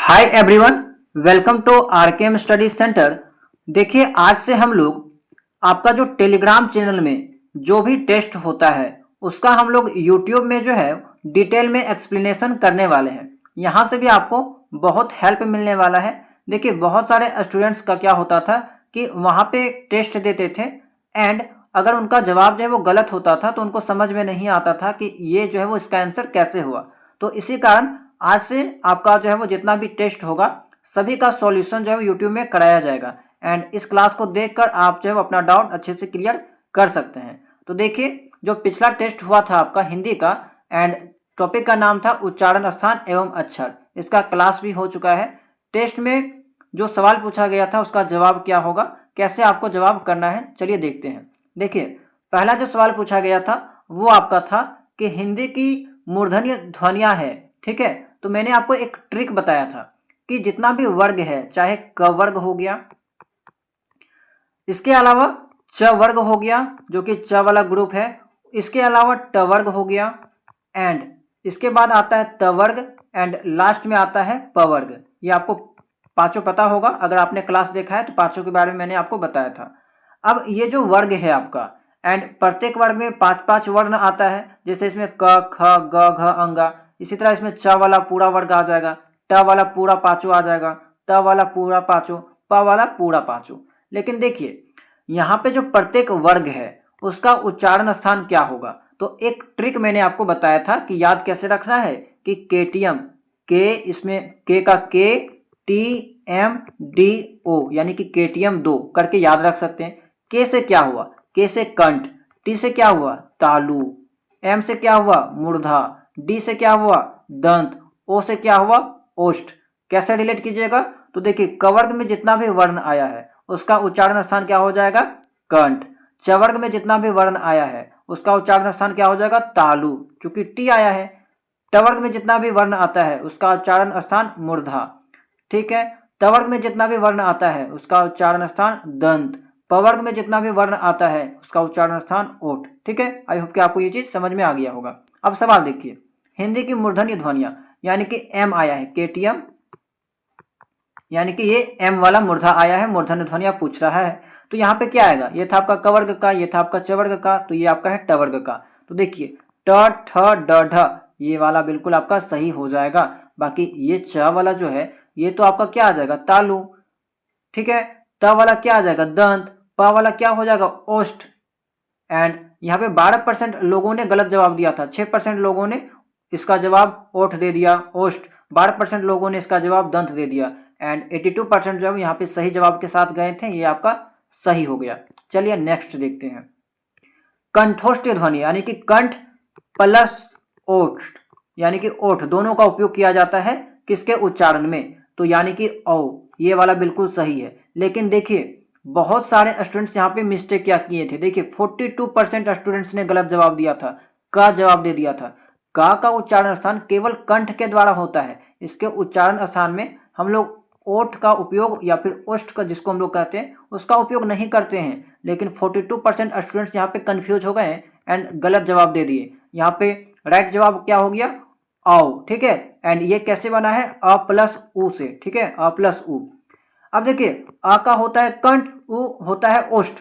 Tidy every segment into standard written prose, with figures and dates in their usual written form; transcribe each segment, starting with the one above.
Hi everyone, welcome to RKM study centre. देखिए, आज से हम लोग आपका जो टेलीग्राम चैनल में जो भी टेस्ट होता है उसका हम लोग यूट्यूब में जो है डिटेल में एक्सप्लेनेशन करने वाले हैं। यहाँ से भी आपको बहुत हेल्प मिलने वाला है। देखिए, बहुत सारे स्टूडेंट्स का क्या होता था कि वहाँ पे टेस्ट देते थे एंड अगर उनका जवाब जो है वो गलत होता था तो उनको समझ में नहीं आता था कि ये जो है वो इसका आंसर कैसे हुआ। तो इसी कारण आज से आपका जो है वो जितना भी टेस्ट होगा सभी का सॉल्यूशन जो है वो यूट्यूब में कराया जाएगा एंड इस क्लास को देखकर आप जो है वो अपना डाउट अच्छे से क्लियर कर सकते हैं। तो देखिए, जो पिछला टेस्ट हुआ था आपका हिंदी का एंड टॉपिक का नाम था उच्चारण स्थान एवं अक्षर, इसका क्लास भी हो चुका है। टेस्ट में जो सवाल पूछा गया था उसका जवाब क्या होगा, कैसे आपको जवाब करना है, चलिए देखते हैं। देखिए, पहला जो सवाल पूछा गया था वो आपका था कि हिंदी की मूर्धन्य ध्वनियाँ है, ठीक है। तो मैंने आपको एक ट्रिक बताया था कि जितना भी वर्ग है, चाहे क वर्ग हो गया, इसके अलावा च वर्ग हो गया जो कि च वाला ग्रुप है, इसके अलावा ट वर्ग हो गया एंड इसके बाद आता है त वर्ग एंड लास्ट में आता है प वर्ग। ये आपको पांचों पता होगा, अगर आपने क्लास देखा है तो पांचों के बारे में मैंने आपको बताया था। अब ये जो वर्ग है आपका एंड प्रत्येक वर्ग में पांच पांच वर्ण आता है, जैसे इसमें क ख ग घ अंगा। इसी तरह इसमें च वाला पूरा वर्ग आ जाएगा, ट वाला पूरा पांचों आ जाएगा, त वाला पूरा पांचों, प वाला पूरा पांचों। लेकिन देखिए, यहाँ पे जो प्रत्येक वर्ग है उसका उच्चारण स्थान क्या होगा, तो एक ट्रिक मैंने आपको बताया था कि याद कैसे रखना है कि केटीएम, के इसमें के का के टी एम डी ओ यानी कि केटीएम 2 करके याद रख सकते हैं। के से क्या हुआ, के से कंठ, टी से क्या हुआ तालु, एम से क्या हुआ मूर्धा, डी से क्या हुआ दंत, ओ से क्या हुआ ओष्ठ। कैसे रिलेट कीजिएगा, तो देखिए कवर्ग में जितना भी वर्ण आया है उसका उच्चारण स्थान क्या हो जाएगा कंठ। चवर्ग में जितना भी वर्ण आया है उसका उच्चारण स्थान क्या हो जाएगा तालु, क्योंकि टी आया है। टवर्ग में जितना भी वर्ण आता है उसका उच्चारण स्थान मूर्धा, ठीक है। तवर्ग में जितना भी वर्ण आता है उसका उच्चारण स्थान दंत, पवर्ग में जितना भी वर्ण आता है उसका उच्चारण स्थान ओठ, ठीक है। आई होप कि आपको ये चीज समझ में आ गया होगा। अब सवाल देखिए, हिंदी की मूर्धन्य ध्वनियां यानी कि एम आया है, केटीएम यानी कि ये एम वाला मूर्धा आया है, मूर्धन्य ध्वनियां पूछ रहा है। तो यहाँ पे क्या आएगा, ये था आपका कवर्ग का, ये था आपका चवर्ग का, तो ये आपका है टवर्ग का। तो देखिए ट ठ ड ढ ये वाला बिल्कुल आपका सही हो जाएगा। बाकी ये च वाला जो है ये तो आपका क्या आ जाएगा तालु, ठीक है। त वाला क्या आ जाएगा दंत, प वाला क्या हो जाएगा ओष्ठ एंड यहाँ पे 12% लोगों ने गलत जवाब दिया था, 6% लोगों ने इसका जवाब ओठ दे दिया ओष्ठ, 12% लोगों ने इसका जवाब दंत दे दिया एंड 82% जो यहाँ पे सही जवाब के साथ गए थे, ये आपका सही हो गया। चलिए नेक्स्ट देखते हैं। कंठोष्ठ ध्वनि यानी कि कंठ प्लस ओठ यानी कि ओठ दोनों का उपयोग किया जाता है किसके उच्चारण में, तो यानी कि औ, ये वाला बिल्कुल सही है। लेकिन देखिए बहुत सारे स्टूडेंट्स यहाँ पे मिस्टेक क्या किए थे, देखिए 42% स्टूडेंट्स ने गलत जवाब दिया था, का जवाब दे दिया था। का उच्चारण स्थान केवल कंठ के द्वारा होता है, इसके उच्चारण स्थान में हम लोग ओठ का उपयोग या फिर ओष्ठ का जिसको हम लोग कहते हैं उसका उपयोग नहीं करते हैं। लेकिन 42% स्टूडेंट्स यहाँ पे कंफ्यूज हो गए एंड गलत जवाब दे दिए। यहाँ पे राइट जवाब क्या हो गया आओ, ठीक है। एंड ये कैसे बना है अ प्लस उ से, ठीक है, अ प्लस उ। अब देखिए आ का होता है कंठ, उ होता है ओष्ठ,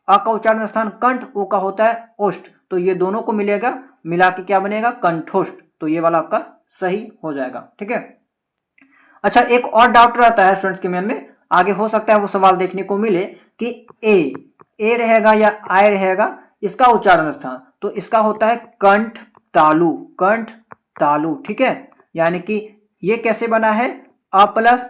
आ का उच्चारण स्थान कंठ, उ का होता है ओष्ठ, तो ये दोनों को मिलेगा, मिला के क्या बनेगा कंठोष्ठ, तो ये वाला आपका सही हो जाएगा, ठीक है। अच्छा, एक और डाउट रहता है स्टूडेंट्स के मन में, आगे हो सकता है वो सवाल देखने को मिले कि ए रहेगा या आय रहेगा इसका उच्चारण स्थान, तो इसका होता है कंठ तालु, कंठ तालु, ठीक है। यानी कि ये कैसे बना है अ प्लस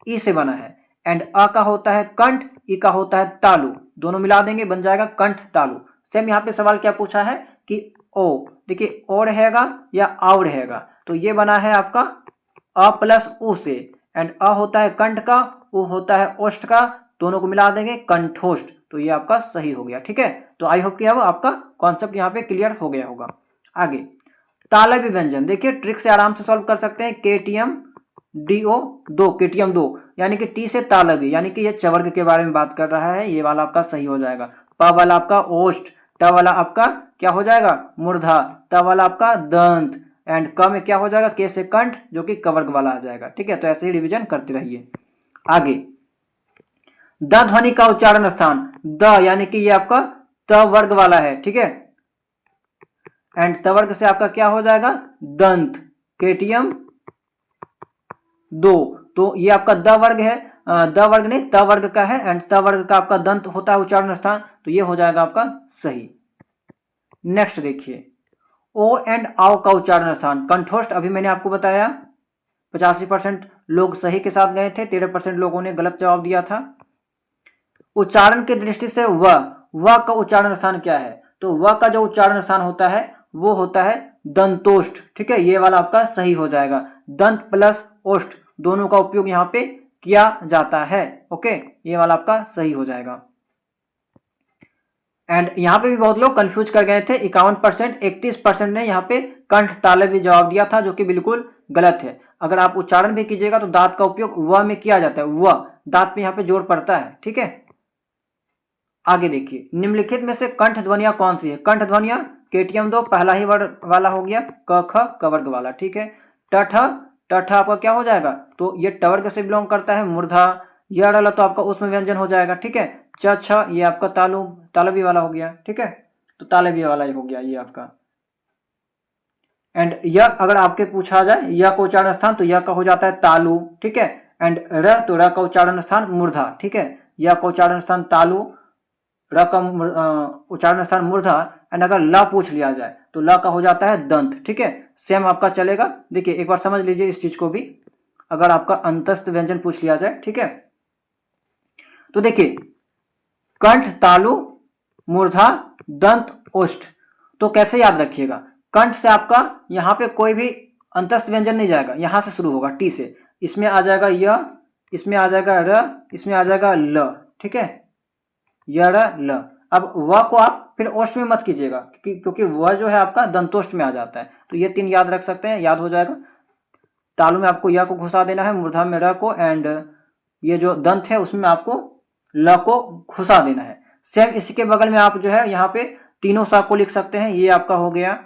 ई से बना है एंड अ का होता है कंठ, ई का होता है तालु, दोनों मिला देंगे बन जाएगा कंठ तालु। सेम यहाँ पे सवाल क्या पूछा है कि ओ, देखिए ओ रहेगा या आव रहेगा, तो ये बना है आपका अ प्लस उ से एंड अ होता है कंठ का, उ होता है ओष्ठ का, दोनों को मिला देंगे कंठोष्ठ, तो ये आपका सही हो गया, ठीक है। तो आई होप कि अब आपका कॉन्सेप्ट यहाँ पे क्लियर हो गया होगा। आगे तालव्य व्यंजन, देखिए ट्रिक से आराम से सॉल्व कर सकते हैं। केटीएम डीओ 2, केटीएम 2 यानी कि टी से तालव्य यानी कि ये चवर्ग के बारे में बात कर रहा है, ये वाला आपका सही हो जाएगा। प वाला आपका ओष्ठ, ट वाला आपका क्या हो जाएगा मूर्धा, त वाला आपका दंत, एंड क में क्या हो जाएगा, के से कंठ जो कि क वर्ग वाला आ जाएगा। ठीक है, तो ऐसे ही रिवीजन करते रहिए। आगे द ध्वनि का उच्चारण स्थान, द यानी कि ये आपका त वर्ग वाला है। ठीक है, एंड त वर्ग से आपका क्या हो जाएगा, दंत, केटीएम 2। तो ये आपका द वर्ग है, द वर्ग नहीं त वर्ग का है, एंड त वर्ग का आपका दंत होता है उच्चारण स्थान, तो ये हो जाएगा आपका सही। नेक्स्ट देखिए, ओ एंड आओ का उच्चारण स्थान, कंठोष्ठ अभी मैंने आपको बताया 85% लोग सही के साथ गए थे, 13% लोगों ने गलत जवाब दिया था। उच्चारण की दृष्टि से व का उच्चारण स्थान क्या है, तो व का जो उच्चारण स्थान होता है वो होता है दंतोष्ठ। ठीक है, ये वाला आपका सही हो जाएगा, दंत प्लस ओष्ठ दोनों का उपयोग यहाँ पे किया जाता है। ओके, ये वाला आपका सही हो जाएगा। एंड यहाँ पे भी बहुत लोग कंफ्यूज कर गए थे, 51%, 31% ने यहाँ पे कंठ तालव्य भी जवाब दिया था, जो कि बिल्कुल गलत है। अगर आप उच्चारण भी कीजिएगा तो दांत का उपयोग व में किया जाता है, व दांत पे यहाँ पे जोर पड़ता है। ठीक है, आगे देखिए, निम्नलिखित में से कंठ ध्वनिया कौन सी है, कंठ ध्वनिया केटीएम 2 पहला ही वर्ग वाला हो गया, क ख क वर्ग वाला। ठीक है, टठ आपका क्या हो जाएगा, तो ये ट वर्ग से बिलोंग करता है, मूर्धा, यह वाला तो आपका उसमें व्यंजन हो जाएगा। ठीक है, च छ ये आपका तालव्य वाला हो गया। ठीक है, तो तालव्य वाला ही हो गया ये आपका। एंड यह अगर आपके पूछा जाए यह का उच्चारण स्थान, तो यह का हो जाता है तालु। ठीक है, एंड र तो र का उच्चारण स्थान मूर्धा। ठीक है, यह का उच्चारण स्थान तालु, र का उच्चारण स्थान मूर्धा, एंड अगर ल पूछ लिया जाए तो ल का हो जाता है दंत। ठीक है, सेम आपका चलेगा। देखिए एक बार समझ लीजिए इस चीज को भी, अगर आपका अंतस्थ व्यंजन पूछ लिया जाए। ठीक है, तो देखिए कंठ तालु मूर्धा दंत ओष्ठ, तो कैसे याद रखिएगा, कंठ से आपका यहाँ पे कोई भी अंतस्थ व्यंजन नहीं जाएगा, यहाँ से शुरू होगा टी से, इसमें आ जाएगा य, इसमें आ जाएगा र, इसमें आ जाएगा ल। ठीक है, य र ल। अब व को आप फिर ओष्ठ में मत कीजिएगा, क्योंकि वह जो है आपका दंतोष्ठ में आ जाता है, तो ये 3 याद रख सकते हैं, याद हो जाएगा। तालु में आपको य को घुसा देना है, मूर्धा में र को, एंड ये जो दंत है उसमें आपको ल को घुसा देना है। सेम इसी के बगल में आप जो है यहाँ पे तीनों सा को लिख सकते हैं, ये आपका हो गया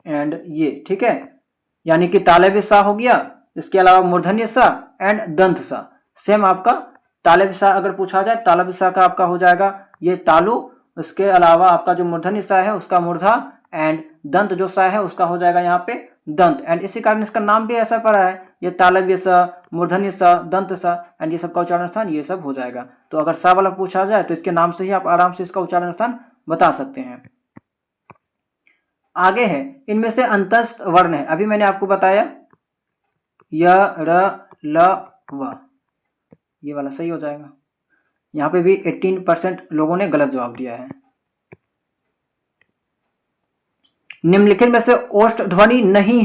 एंड ये। ठीक है, यानी कि तालव्य सा हो गया, इसके अलावा मूर्धन्य सा एंड दंत सा। सेम आपका तालव्य सा अगर पूछा जाए, तालव्य सा का आपका हो जाएगा ये तालु, उसके अलावा आपका जो मूर्धन्य सा है उसका मूर्धा, एंड दंत जो सा है उसका हो जाएगा यहाँ पे दंत। एंड इसी कारण इसका नाम भी ऐसा पड़ा है, ये तालव्य सा, मूर्धन्य सा, दंत सा, एंड ये सब का उच्चारण स्थान ये सब हो जाएगा। तो अगर सा वाला पूछा जाए तो इसके नाम से ही आप आराम से इसका उच्चारण स्थान बता सकते हैं। आगे है, इनमें से अंतस्थ वर्ण है, अभी मैंने आपको बताया य र ल व, ये वाला सही हो जाएगा। यहाँ पे भी 18% लोगों ने गलत जवाब दिया है। निम्नलिखित में से ओष्ठ ध्वनि नहीं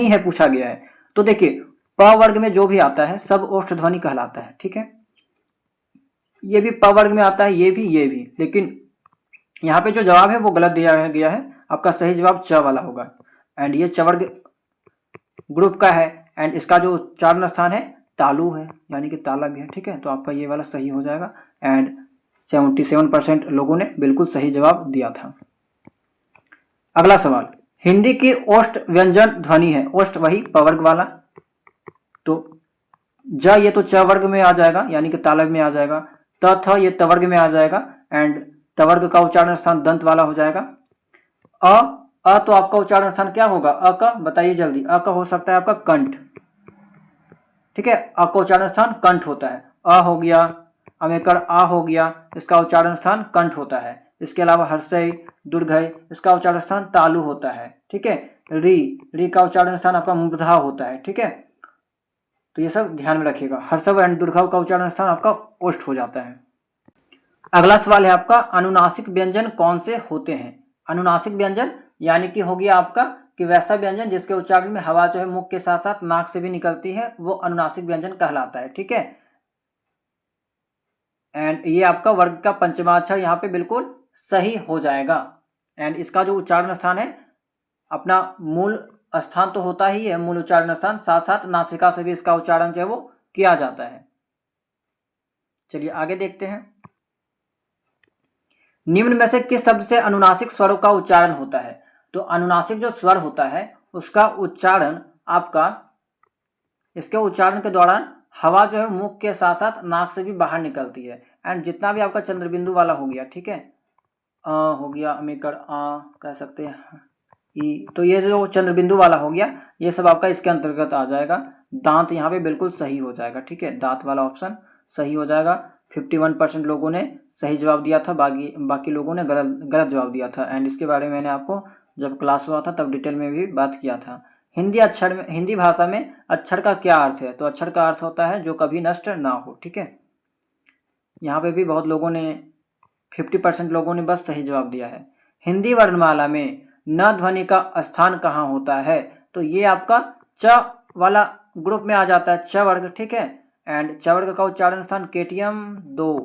है पूछा गया है, तो देखिए प वर्ग में जो भी आता है सब ओष्ठ ध्वनि कहलाता है। ठीक है, ये भी प वर्ग में आता है, ये भी, लेकिन यहाँ पे जो जवाब है वो गलत दिया गया है, आपका सही जवाब च वाला होगा। एंड ये च वर्ग ग्रुप का है, एंड इसका जो उच्चारण स्थान है तालु है, यानी कि ताला भी है। ठीक है, तो आपका ये वाला सही हो जाएगा, एंड 77% लोगों ने बिल्कुल सही जवाब दिया था। अगला सवाल, हिंदी की ओष्ठ व्यंजन ध्वनि है, ओष्ठ वही प वर्ग वाला, तो ज ये तो च वर्ग में आ जाएगा, यानी कि तालव्य में आ जाएगा, त थ ये त वर्ग में आ जाएगा, एंड त वर्ग का उच्चारण स्थान दंत वाला हो जाएगा। अ तो आपका उच्चारण स्थान क्या होगा, अ का बताइए जल्दी, अ का हो सकता है आपका कंठ। ठीक है, अ का उच्चारण स्थान कंठ होता है, अ हो गया, अमेकर आ हो गया, इसका उच्चारण स्थान कंठ होता है। इसके अलावा हर्षय, दुर्घय, इसका उच्चारण स्थान तालु होता है। ठीक है, री का उच्चारण स्थान आपका मूर्धा होता है। ठीक है, तो ये सब ध्यान में रखिएगा, हर्षव एंड दुर्घव का उच्चारण स्थान आपका ओष्ठ हो जाता है। अगला सवाल है आपका, अनुनासिक व्यंजन कौन से होते हैं। अनुनासिक व्यंजन यानी कि हो गया आपका कि वैसा व्यंजन जिसके उच्चारण में हवा जो है मुख के साथ साथ नाक से भी निकलती है, वो अनुनासिक व्यंजन कहलाता है। ठीक है, एंड ये आपका वर्ग का पंचमाक्षर यहाँ पे बिल्कुल सही हो जाएगा। एंड इसका जो उच्चारण स्थान है, अपना मूल स्थान तो होता ही है, मूल उच्चारण स्थान, साथ साथ नासिका से भी इसका उच्चारण जो है वो किया जाता है। चलिए आगे देखते हैं, निम्न में से किस शब्द से अनुनासिक स्वरों का उच्चारण होता है। तो अनुनासिक जो स्वर होता है उसका उच्चारण आपका, इसके उच्चारण के दौरान हवा जो है मुख के साथ साथ नाक से भी बाहर निकलती है। एंड जितना भी आपका चंद्रबिंदु वाला हो गया, ठीक है, हो गया अमेकर कह सकते हैं ई, तो ये जो चंद्रबिंदु वाला हो गया ये सब आपका इसके अंतर्गत आ जाएगा। दांत यहाँ पे बिल्कुल सही हो जाएगा, ठीक है, दांत वाला ऑप्शन सही हो जाएगा। 51% लोगों ने सही जवाब दिया था, बाकी लोगों ने गलत जवाब दिया था। एंड इसके बारे में मैंने आपको जब क्लास हुआ था तब डिटेल में भी बात किया था। हिंदी भाषा में अक्षर का क्या अर्थ है? तो अक्षर का अर्थ होता है जो कभी नष्ट ना हो, ठीक है। यहाँ पे भी बहुत लोगों ने 50% लोगों ने बस सही जवाब दिया है। हिंदी वर्णमाला में न ध्वनि का स्थान कहाँ होता है? तो ये आपका च वाला ग्रुप में आ जाता है, च वर्ग, ठीक है। एंड च वर्ग का उच्चारण स्थान केटीएम 2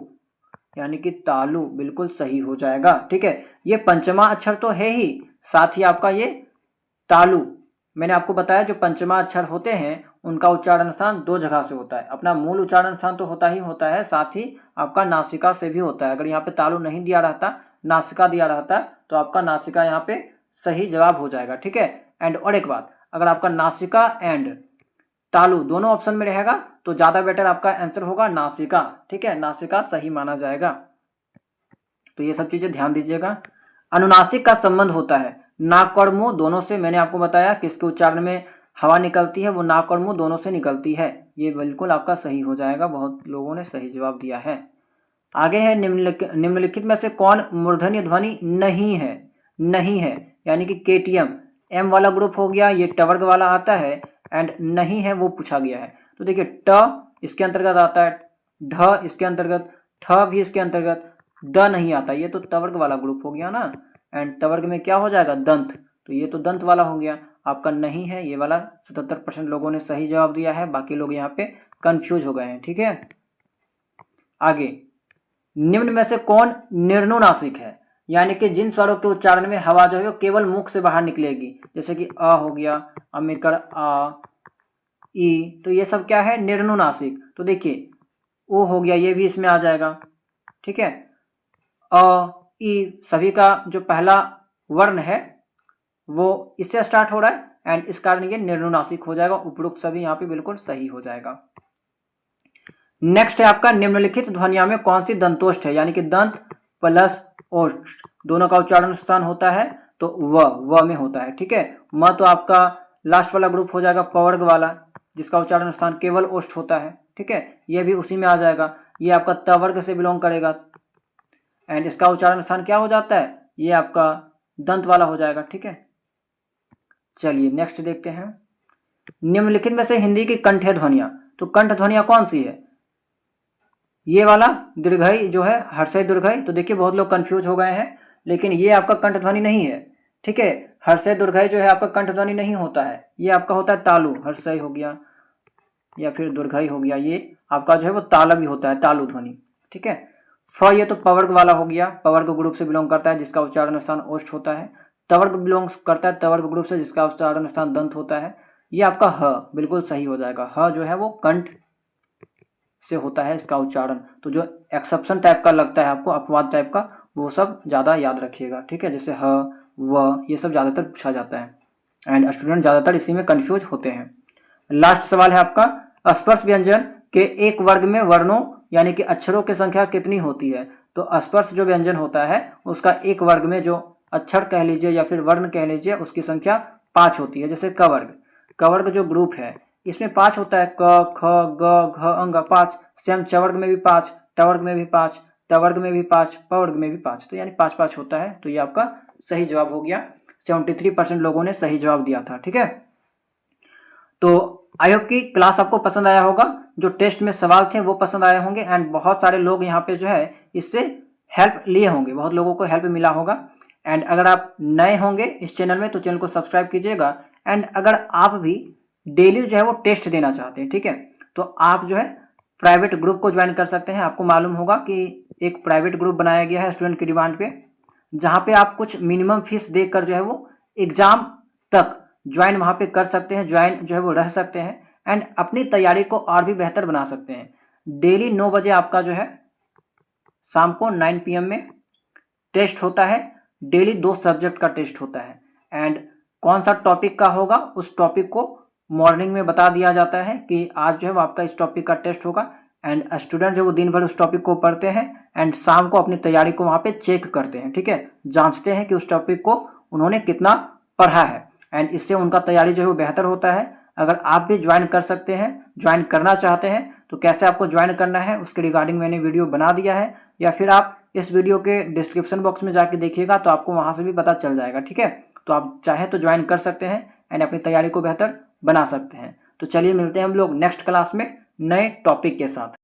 यानी कि तालु, बिल्कुल सही हो जाएगा, ठीक है। ये पंचमा अक्षर तो है ही, साथ ही आपका ये तालु, मैंने आपको बताया जो पंचमा अक्षर होते हैं उनका उच्चारण स्थान 2 जगह से होता है। अपना मूल उच्चारण स्थान तो होता ही होता है, साथ ही आपका नासिका से भी होता है। अगर यहाँ पे तालु नहीं दिया रहता, नासिका दिया रहता, तो आपका नासिका यहाँ पे सही जवाब हो जाएगा, ठीक है। एंड और एक बात, अगर आपका नासिका एंड तालु दोनों ऑप्शन में रहेगा तो ज़्यादा बेटर आपका आंसर होगा नासिका, ठीक है, नासिका सही माना जाएगा। तो ये सब चीज़ें ध्यान दीजिएगा। अनुनासिक का संबंध होता है नाक और मुंह दोनों से। मैंने आपको बताया किसके उच्चारण में हवा निकलती है, वो नाक और मुंह दोनों से निकलती है। ये बिल्कुल आपका सही हो जाएगा, बहुत लोगों ने सही जवाब दिया है। आगे है निम्नलिखित में से कौन मूर्धन्य ध्वनि नहीं है? नहीं है यानी कि केटीएम, एम वाला ग्रुप हो गया, ये टवर्ग वाला आता है। एंड नहीं है वो पूछा गया है। तो देखिए ट इसके अंतर्गत आता है, ढ इसके अंतर्गत, ठ भी इसके अंतर्गत, द नहीं आता, ये तो तवर्ग वाला ग्रुप हो गया ना। एंड तवर्ग में क्या हो जाएगा? दंत, तो ये तो दंत वाला हो गया, आपका नहीं है ये वाला। 77% लोगों ने सही जवाब दिया है, बाकी लोग यहाँ पे कंफ्यूज हो गए हैं, ठीक है। आगे, निम्न में से कौन निर्नुनासिक है? यानी कि जिन स्वरों के उच्चारण में हवा जो है वो केवल मुख से बाहर निकलेगी, जैसे कि अ हो गया, अमेकर आ, ई, तो ये सब क्या है? निर्नुनासिक। तो देखिए ओ हो गया, ये भी इसमें आ जाएगा, ठीक है। अ, ई सभी का जो पहला वर्ण है वो इससे स्टार्ट हो रहा है एंड इस कारण ये निर्नुनासिक हो जाएगा। उपरोक्त सभी यहाँ पे बिल्कुल सही हो जाएगा। नेक्स्ट है आपका निम्नलिखित ध्वनियों में कौन सी दंतोष्ठ है? यानी कि दंत प्लस ओष्ठ दोनों का उच्चारण स्थान होता है, तो व में होता है, ठीक है। म तो आपका लास्ट वाला ग्रुप हो जाएगा पवर्ग वाला, जिसका उच्चारण स्थान केवल ओष्ठ होता है, ठीक है, ये भी उसी में आ जाएगा। ये आपका तवर्ग से बिलोंग करेगा एंड इसका उच्चारण स्थान क्या हो जाता है? ये आपका दंत वाला हो जाएगा, ठीक है। चलिए नेक्स्ट देखते हैं। निम्नलिखित में से हिंदी की कंठ्य ध्वनियां, तो कंठ ध्वनियां कौन सी है? ये वाला दीर्घई जो है, हर्षय दीर्घई, तो देखिए बहुत लोग कंफ्यूज हो गए हैं, लेकिन ये आपका कंठ ध्वनि नहीं है, ठीक है। हर्षय दीर्घई जो है आपका कंठ ध्वनि नहीं होता है, ये आपका होता है तालु, हर्षय हो गया या फिर दीर्घई हो गया, ये आपका जो है वो ताला भी होता है, तालु ध्वनि, ठीक है। फ ये तो पवर्ग वाला हो गया, पवर्ग ग्रुप से बिलोंग करता है, जिसका उच्चारण स्थान ओष्ठ होता है। तवर्ग बिलोंग करता है तवर्ग ग्रुप से, जिसका उच्चारण स्थान दंत होता है। ये आपका ह बिल्कुल सही हो जाएगा। ह जो है वो कंठ से होता है इसका उच्चारण। तो जो एक्सेप्शन टाइप का लगता है आपको, अपवाद टाइप का, वो सब ज़्यादा याद रखिएगा, ठीक है। जैसे ह व ये सब ज़्यादातर पूछा जाता है एंड स्टूडेंट ज़्यादातर इसी में कंफ्यूज होते हैं। लास्ट सवाल है आपका, स्पर्श व्यंजन के एक वर्ग में वर्णों यानी कि अक्षरों की संख्या कितनी होती है? तो स्पर्श जो व्यंजन होता है उसका एक वर्ग में जो अक्षर कह लीजिए या फिर वर्ण कह लीजिए उसकी संख्या 5 होती है। जैसे कवर्ग, कवर्ग जो ग्रुप है इसमें 5 होता है, क ख ग घ अंग 5। सेम चवर्ग में भी 5, टवर्ग में भी 5, तवर्ग में भी 5, पवर्ग में भी 5, तो यानी 5-5 होता है। तो ये आपका सही जवाब हो गया। 73% लोगों ने सही जवाब दिया था, ठीक है। तो आई होप कि क्लास आपको पसंद आया होगा, जो टेस्ट में सवाल थे वो पसंद आए होंगे एंड बहुत सारे लोग यहाँ पे जो है इससे हेल्प लिए होंगे, बहुत लोगों को हेल्प मिला होगा। एंड अगर आप नए होंगे इस चैनल में तो चैनल को सब्सक्राइब कीजिएगा। एंड अगर आप भी डेली जो है वो टेस्ट देना चाहते हैं, ठीक है, तो आप जो है प्राइवेट ग्रुप को ज्वाइन कर सकते हैं। आपको मालूम होगा कि एक प्राइवेट ग्रुप बनाया गया है स्टूडेंट की डिमांड पे, जहाँ पे आप कुछ मिनिमम फीस देकर जो है वो एग्ज़ाम तक ज्वाइन वहाँ पे कर सकते हैं, ज्वाइन जो है वो रह सकते हैं एंड अपनी तैयारी को और भी बेहतर बना सकते हैं। डेली 9 बजे आपका जो है शाम को 9 PM में टेस्ट होता है। डेली 2 सब्जेक्ट का टेस्ट होता है एंड कौन सा टॉपिक का होगा उस टॉपिक को मॉर्निंग में बता दिया जाता है कि आज जो है वो आपका इस टॉपिक का टेस्ट होगा। एंड स्टूडेंट जो वो दिन भर उस टॉपिक को पढ़ते हैं एंड शाम को अपनी तैयारी को वहाँ पे चेक करते हैं, ठीक है, जांचते हैं कि उस टॉपिक को उन्होंने कितना पढ़ा है एंड इससे उनका तैयारी जो है वो बेहतर होता है। अगर आप भी ज्वाइन कर सकते हैं, ज्वाइन करना चाहते हैं तो कैसे आपको ज्वाइन करना है उसके रिगार्डिंग मैंने वीडियो बना दिया है, या फिर आप इस वीडियो के डिस्क्रिप्शन बॉक्स में जाके देखिएगा तो आपको वहाँ से भी पता चल जाएगा, ठीक है। तो आप चाहे तो ज्वाइन कर सकते हैं एंड अपनी तैयारी को बेहतर बना सकते हैं। तो चलिए मिलते हैं हम लोग नेक्स्ट क्लास में नए टॉपिक के साथ।